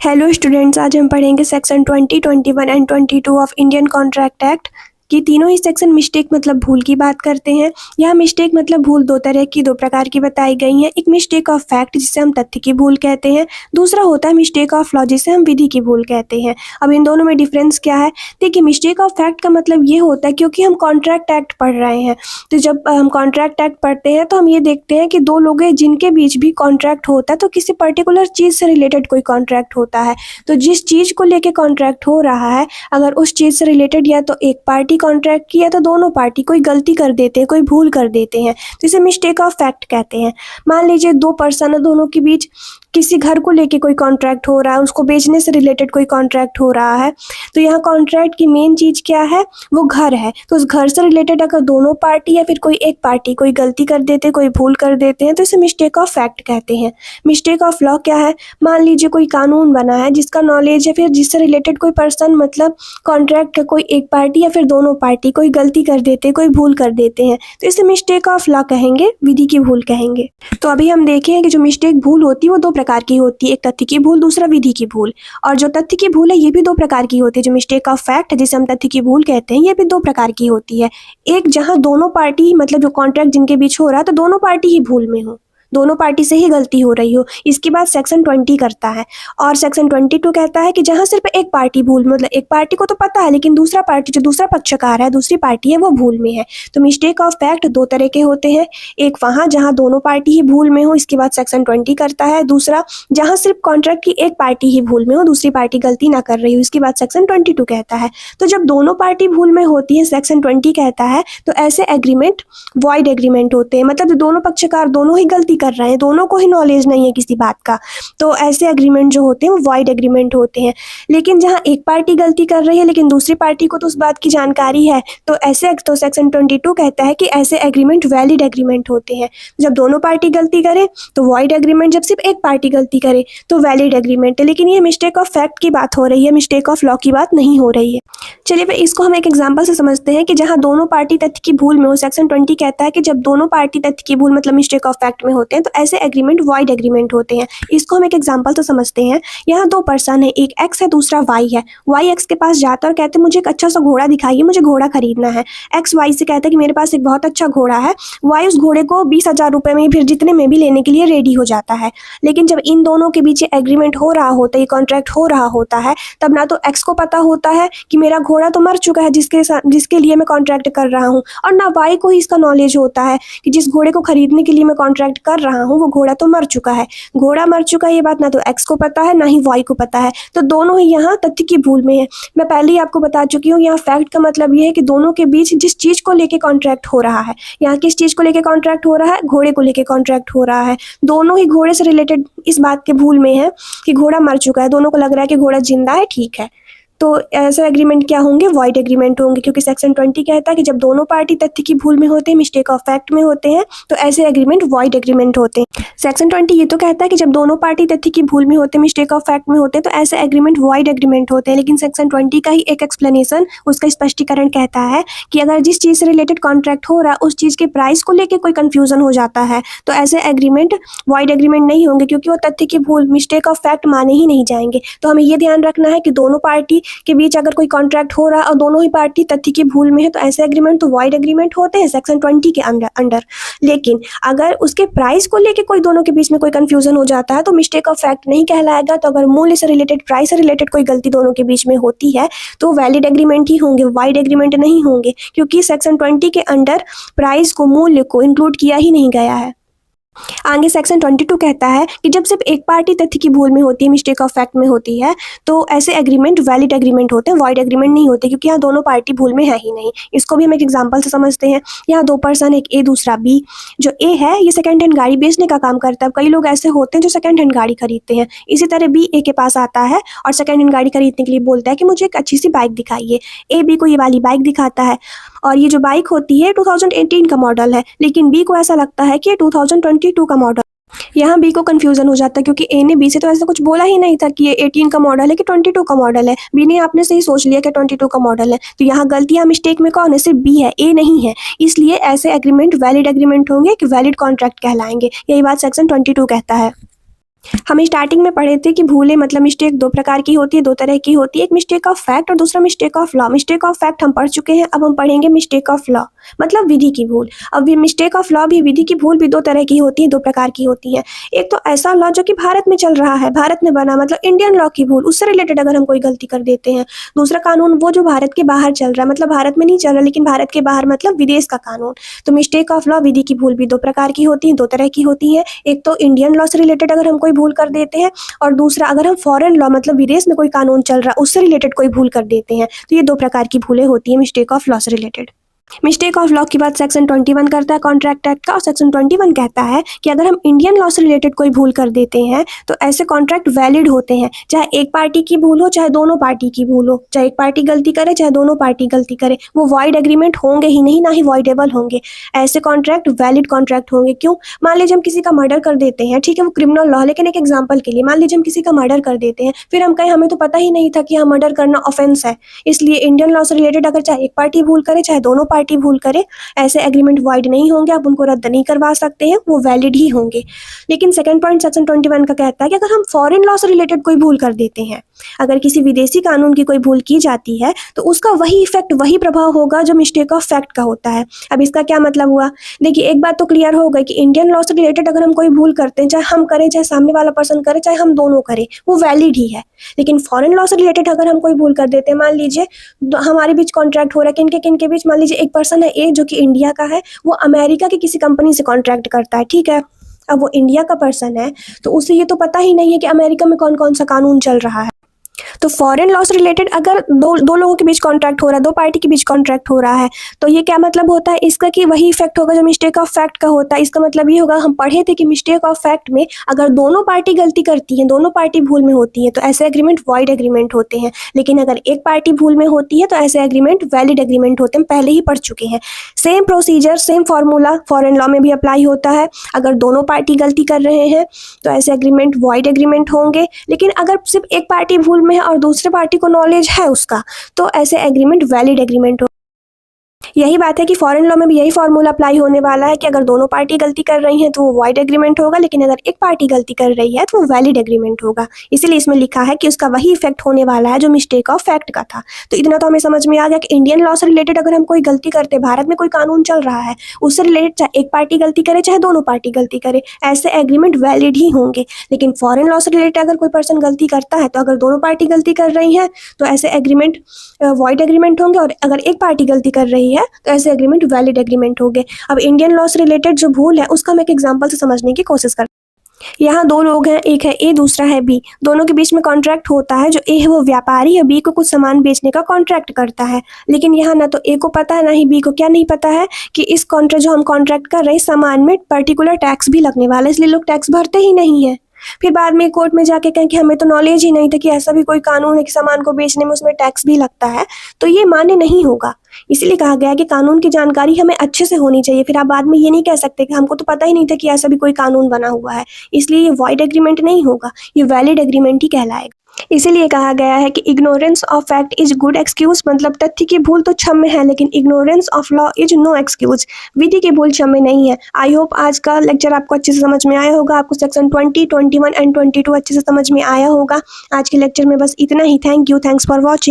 Hello students, आज हम पढ़ेंगे section 20, 21 and 22 of Indian contract act. कि तीनों ही सेक्शन मिस्टेक मतलब भूल की बात करते हैं। यह मिस्टेक मतलब भूल दो प्रकार की बताई गई हैं। एक मिस्टेक ऑफ फैक्ट जिसे हम तथ्य की भूल कहते हैं, दूसरा होता है मिस्टेक ऑफ लॉ जिसे हम विधि की भूल कहते हैं। अब इन दोनों में डिफरेंस क्या है? देखिए, मिस्टेक ऑफ फैक्ट का मतलब ये होता है क्योंकि हम कॉन्ट्रैक्ट एक्ट पढ़ रहे हैं, तो जब हम कॉन्ट्रैक्ट एक्ट पढ़ते हैं तो हम ये देखते हैं कि दो लोग हैं जिनके बीच भी कॉन्ट्रैक्ट होता है, तो किसी पर्टिकुलर चीज़ से रिलेटेड कोई कॉन्ट्रैक्ट होता है। तो जिस चीज़ को लेके कॉन्ट्रैक्ट हो रहा है, अगर उस चीज़ से रिलेटेड या तो एक पार्टी कॉन्ट्रैक्ट की या तो दोनों पार्टी कोई गलती कर देते हैं, कोई भूल कर देते हैं, तो इसे मिस्टेक ऑफ फैक्ट कहते हैं। मान लीजिए दो पर्सन है, दोनों के बीच किसी घर को लेके कोई कॉन्ट्रैक्ट हो रहा है, उसको बेचने से रिलेटेड कोई कॉन्ट्रैक्ट हो रहा है। तो यहाँ कॉन्ट्रैक्ट की मेन चीज़ क्या है? वो घर है। तो उस घर से रिलेटेड अगर दोनों पार्टी या फिर कोई एक पार्टी कोई गलती कर देते, कोई भूल कर देते हैं, तो इसे मिस्टेक ऑफ फैक्ट कहते हैं। मिस्टेक ऑफ लॉ क्या है? मान लीजिए कोई कानून बना है जिसका नॉलेज या फिर जिससे रिलेटेड कोई पर्सन मतलब कॉन्ट्रैक्ट का कोई एक पार्टी या फिर दोनों पार्टी कोई गलती कर देते, कोई भूल कर देते हैं, तो इसे मिस्टेक ऑफ लॉ कहेंगे, विधि की भूल कहेंगे। तो अभी हम देखें कि जो मिस्टेक भूल होती है वो दो प्रकार की होती है, एक तथ्य की भूल, दूसरा विधि की भूल। और जो तथ्य की भूल है ये भी दो प्रकार की होती है। जो मिस्टेक ऑफ फैक्ट जिसे हम तथ्य की भूल कहते हैं, ये भी दो प्रकार की होती है। एक जहां दोनों पार्टी मतलब जो कॉन्ट्रैक्ट जिनके बीच हो रहा है, तो दोनों पार्टी ही भूल में हो, दोनों पार्टी से ही गलती हो रही हो। इसकी बात सेक्शन 20 करता है। और सेक्शन 22 कहता है कि जहां सिर्फ एक पार्टी भूल, मतलब एक पार्टी को तो पता है लेकिन दूसरा पार्टी जो दूसरा पक्षकार है, दूसरी पार्टी है, वो भूल में है। तो मिस्टेक ऑफ फैक्ट दो तरह के होते हैं। एक वहां जहां दोनों पार्टी ही भूल में हो, इसकी बात सेक्शन 20 करता है। दूसरा जहां सिर्फ कॉन्ट्रैक्ट की एक पार्टी ही भूल में हो, दूसरी पार्टी गलती ना कर रही हो, इसकी बात सेक्शन 22 कहता है। तो जब दोनों पार्टी भूल में होती है, सेक्शन 20 कहता है, तो ऐसे एग्रीमेंट वॉइड एग्रीमेंट होते हैं। मतलब दोनों पक्षकार दोनों ही गलती कर रहे हैं, दोनों को ही नॉलेज नहीं है किसी बात का, तो ऐसे एग्रीमेंट जो होते हैं वो वॉइड एग्रीमेंट होते हैं। लेकिन जहां एक पार्टी गलती कर रही है लेकिन दूसरी पार्टी को तो उस बात की जानकारी है, तो ऐसे तो सेक्शन 22 कहता है कि ऐसे एग्रीमेंट वैलिड एग्रीमेंट होते हैं। जब दोनों पार्टी गलती करे तो वॉइड एग्रीमेंट, जब सिर्फ एक पार्टी गलती करे तो वैलिड एग्रीमेंट है। लेकिन ये मिस्टेक ऑफ फैक्ट की बात हो रही है, मिस्टेक ऑफ लॉ की बात नहीं हो रही है। चलिए फिर इसको हम एक एग्जाम्पल से समझते हैं कि जहां दोनों पार्टी तथ्य की भूल में हो, सेक्शन 20 कहता है कि जब दोनों पार्टी तथ्य की भूल मतलब मिस्टेक ऑफ फैक्ट में होते हैं, तो ऐसे एग्रीमेंट वॉइड एग्रीमेंट होते हैं। इसको हम एक एग्जांपल से समझते हैं। यहाँ दो पर्सन है, एक एक्स है दूसरा वाई है। वाई एक्स के पास जाता है और कहते हैं मुझे एक अच्छा सा घोड़ा दिखाइए, मुझे घोड़ा खरीदना है। एक्स वाई से कहता है कि मेरे पास एक बहुत अच्छा घोड़ा है। वाई उस घोड़े को 20,000 रुपये में फिर जितने में भी लेने के लिए रेडी हो जाता है। लेकिन जब इन दोनों के बीच एग्रीमेंट हो रहा होता है, ये कॉन्ट्रैक्ट हो रहा होता है, तब ना तो एक्स को पता होता है कि मेरा घोड़ा तो मर चुका है जिसके लिए मैं कॉन्ट्रैक्ट कर रहा हूँ, और ना वाई को ही इसका नॉलेज होता है कि जिस घोड़े को खरीदने के लिए मैं कॉन्ट्रैक्ट कर रहा हूँ वो घोड़ा तो मर चुका है। घोड़ा मर चुका है ये बात ना तो एक्स को पता है ना ही वाई को पता है, तो दोनों ही यहाँ तथ्य की भूल में है। मैं पहले ही आपको बता चुकी हूँ, यहाँ फैक्ट का मतलब ये है कि दोनों के बीच जिस चीज को लेके कॉन्ट्रैक्ट हो रहा है, यहाँ किस चीज को लेके कॉन्ट्रैक्ट हो रहा है? घोड़े को लेके कॉन्ट्रैक्ट हो रहा है। दोनों ही घोड़े से रिलेटेड इस बात के भूल में है कि घोड़ा मर चुका है, दोनों को लग रहा है कि घोड़ा जिंदा है, ठीक है। तो ऐसे एग्रीमेंट क्या होंगे? वॉइड एग्रीमेंट होंगे, क्योंकि सेक्शन 20 कहता है कि जब दोनों पार्टी तथ्य की भूल में होते हैं, मिस्टेक ऑफ फैक्ट में होते हैं, तो ऐसे एग्रीमेंट वॉइड एग्रीमेंट होते हैं। सेक्शन 20 ये तो कहता है कि जब दोनों पार्टी तथ्य की भूल में होते हैं, मिस्टेक ऑफ फैक्ट में होते हैं, तो ऐसे एग्रीमेंट वॉइड एग्रीमेंट होते हैं। लेकिन सेक्शन 20 का ही एक एक्सप्लेनेशन, उसका स्पष्टीकरण कहता है कि अगर जिस चीज़ से रिलेटेड कॉन्ट्रैक्ट हो रहा है उस चीज़ के प्राइस को लेकर कोई कंफ्यूजन हो जाता है, तो ऐसे एग्रीमेंट वॉइड एग्रीमेंट नहीं होंगे, क्योंकि वो तथ्य की भूल, मिस्टेक ऑफ फैक्ट माने ही नहीं जाएंगे। तो हमें ये ध्यान रखना है कि दोनों पार्टी के बीच अगर कोई कॉन्ट्रैक्ट हो रहा है और दोनों ही पार्टी तथ्य की भूल में है, तो ऐसे एग्रीमेंट तो वॉइड एग्रीमेंट होते हैं सेक्शन 20 के अंडर। लेकिन अगर उसके प्राइस को लेके कोई दोनों के बीच में कोई कंफ्यूजन हो जाता है तो मिस्टेक ऑफ फैक्ट नहीं कहलाएगा। तो अगर मूल्य से रिलेटेड, प्राइस से रिलेटेड कोई गलती दोनों के बीच में होती है तो वैलिड एग्रीमेंट ही होंगे, वाइड एग्रीमेंट नहीं होंगे, क्योंकि सेक्शन 20 के अंडर प्राइस को, मूल्य को इंक्लूड किया ही नहीं गया है। आगे सेक्शन 22 कहता है कि जब सिर्फ एक पार्टी तथ्य की भूल में होती है, मिस्टेक ऑफ फैक्ट में होती है, तो ऐसे एग्रीमेंट वैलिड एग्रीमेंट होते हैं, वॉइड एग्रीमेंट नहीं होते, क्योंकि यहाँ दोनों पार्टी भूल में है ही नहीं। इसको भी हम एक एग्जांपल से समझते हैं। यहाँ दो पर्सन, एक ए दूसरा बी। जो ए है ये सेकंड हैंड गाड़ी बेचने का काम करता है। कई लोग ऐसे होते हैं जो सेकंड हैंड गाड़ी खरीदते हैं। इसी तरह बी ए के पास आता है और सेकंड हैंड गाड़ी खरीदने के लिए बोलता है कि मुझे एक अच्छी सी बाइक दिखाइए। ए बी को ये वाली बाइक दिखाता है, और ये जो बाइक होती है 2018 का मॉडल है, लेकिन बी को ऐसा लगता है कि ये 2022 का मॉडल। यहाँ बी को कंफ्यूजन हो जाता है, क्योंकि ए ने बी से तो ऐसा कुछ बोला ही नहीं था कि ये 18 का मॉडल है कि 22 का मॉडल है। बी ने आपने से ही सोच लिया कि 22 का मॉडल है। तो यहाँ गलतियाँ, मिस्टेक में कौन है? सिर्फ बी है, ए नहीं है। इसलिए ऐसे एग्रीमेंट वैलिड एग्रीमेंट होंगे कि वैलिड कॉन्ट्रैक्ट कहलाएंगे। यही बात सेक्शन 22 कहता है। हम स्टार्टिंग में पढ़े थे कि भूलें मतलब मिस्टेक दो प्रकार की होती है, दो तरह की होती है, एक मिस्टेक ऑफ फैक्ट और दूसरा mistake of law. Mistake of fact हम पढ़ चुके हैं, अब हम पढ़ेंगे मिस्टेक ऑफ लॉ मतलब विधि की भूल। अब ये मिस्टेक ऑफ लॉ भी, विधि की भूल भी दो तरह की होती है, दो प्रकार की होती है। एक तो ऐसा लॉ जो कि भारत में चल रहा है, भारत में बना मतलब इंडियन लॉ की भूल, उससे रिलेटेड अगर हम कोई गलती कर देते हैं। दूसरा कानून वो जो भारत के बाहर चल रहा है, मतलब भारत में नहीं चल रहा लेकिन भारत के बाहर मतलब विदेश का कानून। तो मिस्टेक ऑफ लॉ, विधि की भूल भी दो प्रकार की होती है, दो तरह की होती है। एक तो इंडियन लॉ से रिलेटेड अगर हम कोई भूल कर देते हैं, और दूसरा अगर हम फॉरेन लॉ मतलब विदेश में कोई कानून चल रहा है उससे रिलेटेड कोई भूल कर देते हैं। तो ये दो प्रकार की भूलें होती हैं मिस्टेक ऑफ लॉ से रिलेटेड। मिस्टेक ऑफ लॉ की बात सेक्शन 21 करता है कॉन्ट्रैक्ट एक्ट का, और सेक्शन 21 कहता है कि अगर हम इंडियन लॉ से रिलेटेड कोई भूल कर देते हैं तो ऐसे कॉन्ट्रैक्ट वैलिड होते हैं, चाहे एक पार्टी की भूल हो चाहे दोनों पार्टी की भूल हो, चाहे एक पार्टी गलती करे चाहे दोनों पार्टी गलती करे, वो वॉइड एग्रीमेंट होंगे ही नहीं, ना ही वॉइडेबल होंगे। ऐसे कॉन्ट्रैक्ट वैलिड कॉन्ट्रैक्ट होंगे। क्यों? मान लीजिए हम किसी का मर्डर कर देते हैं, ठीक है, वो क्रिमिनल लॉ, लेकिन एक एग्जाम्पल के लिए मान लीजिए हम किसी का मर्डर कर देते हैं, फिर हम कहें हमें तो पता ही नहीं था कि हम मर्डर करना ऑफेंस है, इसलिए इंडियन लॉ से रिलेटेड अगर चाहे एक पार्टी भूल करे चाहे दोनों पार्टी भूल करे, ऐसे एग्रीमेंट वाइड नहीं होंगे, आप उनको रद्द नहीं करवा सकते हैं, वो वैलिड ही होंगे। लेकिन सेकंड पॉइंट सेक्शन 21 का कहता है कि अगर हम फॉरेन लॉ से रिलेटेड कोई भूल कर देते हैं, अगर किसी विदेशी कानून की कोई भूल की जाती है तो उसका वही इफेक्ट, वही प्रभाव होगा जो मिस्टेक ऑफ फैक्ट का होता है। अब इसका क्या मतलब हुआ? देखिए, एक बात तो क्लियर हो गई कि इंडियन लॉ से रिलेटेड अगर हम कोई भूल करते हैं, चाहे हम करें चाहे सामने वाला पर्सन करे चाहे हम दोनों करें, वो वैलिड ही है। लेकिन फॉरेन लॉ से रिलेटेड अगर हम कोई भूल कर देते हैं, मान लीजिए हमारे बीच कॉन्ट्रैक्ट हो रहा है, किन के बीच, मान लीजिए एक पर्सन है ए जो कि इंडिया का है, वो अमेरिका की किसी कंपनी से कॉन्ट्रैक्ट करता है, ठीक है। अब वो इंडिया का पर्सन है तो उसे ये तो पता ही नहीं है कि अमेरिका में कौन कौन सा कानून चल रहा है। तो फॉरेन लॉ से रिलेटेड अगर दो लोगों के बीच कॉन्ट्रैक्ट हो रहा है, दो पार्टी के बीच कॉन्ट्रैक्ट हो रहा है, तो ये क्या मतलब होता है इसका कि वही इफेक्ट होगा जो मिस्टेक ऑफ फैक्ट का होता है। इसका मतलब ये होगा, हम पढ़े थे कि मिस्टेक ऑफ फैक्ट में अगर दोनों पार्टी गलती करती हैं, दोनों पार्टी भूल में होती है तो ऐसे एग्रीमेंट वॉइड एग्रीमेंट होते हैं, लेकिन अगर एक पार्टी भूल में होती है तो ऐसे एग्रीमेंट वैलिड एग्रीमेंट होते हैं, पहले ही पढ़ चुके हैं। Same procedure, same formula foreign law में भी अप्लाई होता है। अगर दोनों पार्टी गलती कर रहे हैं तो ऐसे एग्रीमेंट वॉइड एग्रीमेंट होंगे, लेकिन अगर सिर्फ एक पार्टी भूल में है और दूसरे पार्टी को नॉलेज है उसका, तो ऐसे एग्रीमेंट वैलिड एग्रीमेंट हो। यही बात है कि फॉरेन लॉ में भी यही फॉर्मूला अप्लाई होने वाला है कि अगर दोनों पार्टी गलती कर रही हैं तो वो वॉइड एग्रीमेंट होगा, लेकिन अगर एक पार्टी गलती कर रही है तो वो वैलिड एग्रीमेंट होगा। इसीलिए इसमें लिखा है कि उसका वही इफेक्ट होने वाला है जो मिस्टेक ऑफ फैक्ट का था। तो इतना तो हमें समझ में आ गया कि इंडियन लॉ से रिलेटेड अगर हम कोई गलती करते, भारत में कोई कानून चल रहा है, उससे रिलेटेड चाहे एक पार्टी गलती करे चाहे दोनों पार्टी गलती करे, ऐसे एग्रीमेंट वैलिड ही होंगे। लेकिन फॉरेन लॉ से रिलेटेड अगर कोई पर्सन गलती करता है तो अगर दोनों पार्टी गलती कर रही हैं तो ऐसे एग्रीमेंट वॉइड एग्रीमेंट होंगे, और अगर एक पार्टी गलती कर रही है तो ऐसे एग्रीमेंट वैलिड एग्रीमेंट हो गए। अब इंडियन लॉ से रिलेटेड जो भूल है उसका मैं एक एग्जांपल से समझने की कोशिश करता हूं। यहाँ दो लोग हैं, एक है ए दूसरा है बी, दोनों के बीच में कॉन्ट्रैक्ट होता है। जो ए है वो व्यापारी है, बी को कुछ सामान बेचने का कॉन्ट्रैक्ट करता है, लेकिन यहाँ ना तो ए को पता है ना ही बी को क्या नहीं पता है कि इस कॉन्ट्रैक्ट जो हम कॉन्ट्रैक्ट कर रहे हैं सामान में पर्टिकुलर टैक्स भी लगने वाला है, इसलिए लोग टैक्स भरते ही नहीं है। फिर बाद में कोर्ट में जाके कहें कि हमें तो नॉलेज ही नहीं था कि ऐसा भी कोई कानून है कि सामान को बेचने में उसमें टैक्स भी लगता है, तो ये मान्य नहीं होगा। इसीलिए कहा गया है कि कानून की जानकारी हमें अच्छे से होनी चाहिए। फिर आप बाद में ये नहीं कह सकते कि हमको तो पता ही नहीं था कि ऐसा भी कोई कानून बना हुआ है, इसलिए ये वॉइड एग्रीमेंट नहीं होगा, ये वैलिड एग्रीमेंट ही कहलाएगा। इसीलिए कहा गया है कि ignorance of fact is good excuse, मतलब तथ्य की भूल तो क्षम्य है लेकिन ignorance of law is no excuse, विधि की भूल क्षम्य नहीं है। आई होप आज का लेक्चर आपको अच्छे से समझ में आया होगा, आपको सेक्शन 20, 21 एंड 22 अच्छे से समझ में आया होगा। आज के लेक्चर में बस इतना ही। Thank you, thanks for watching.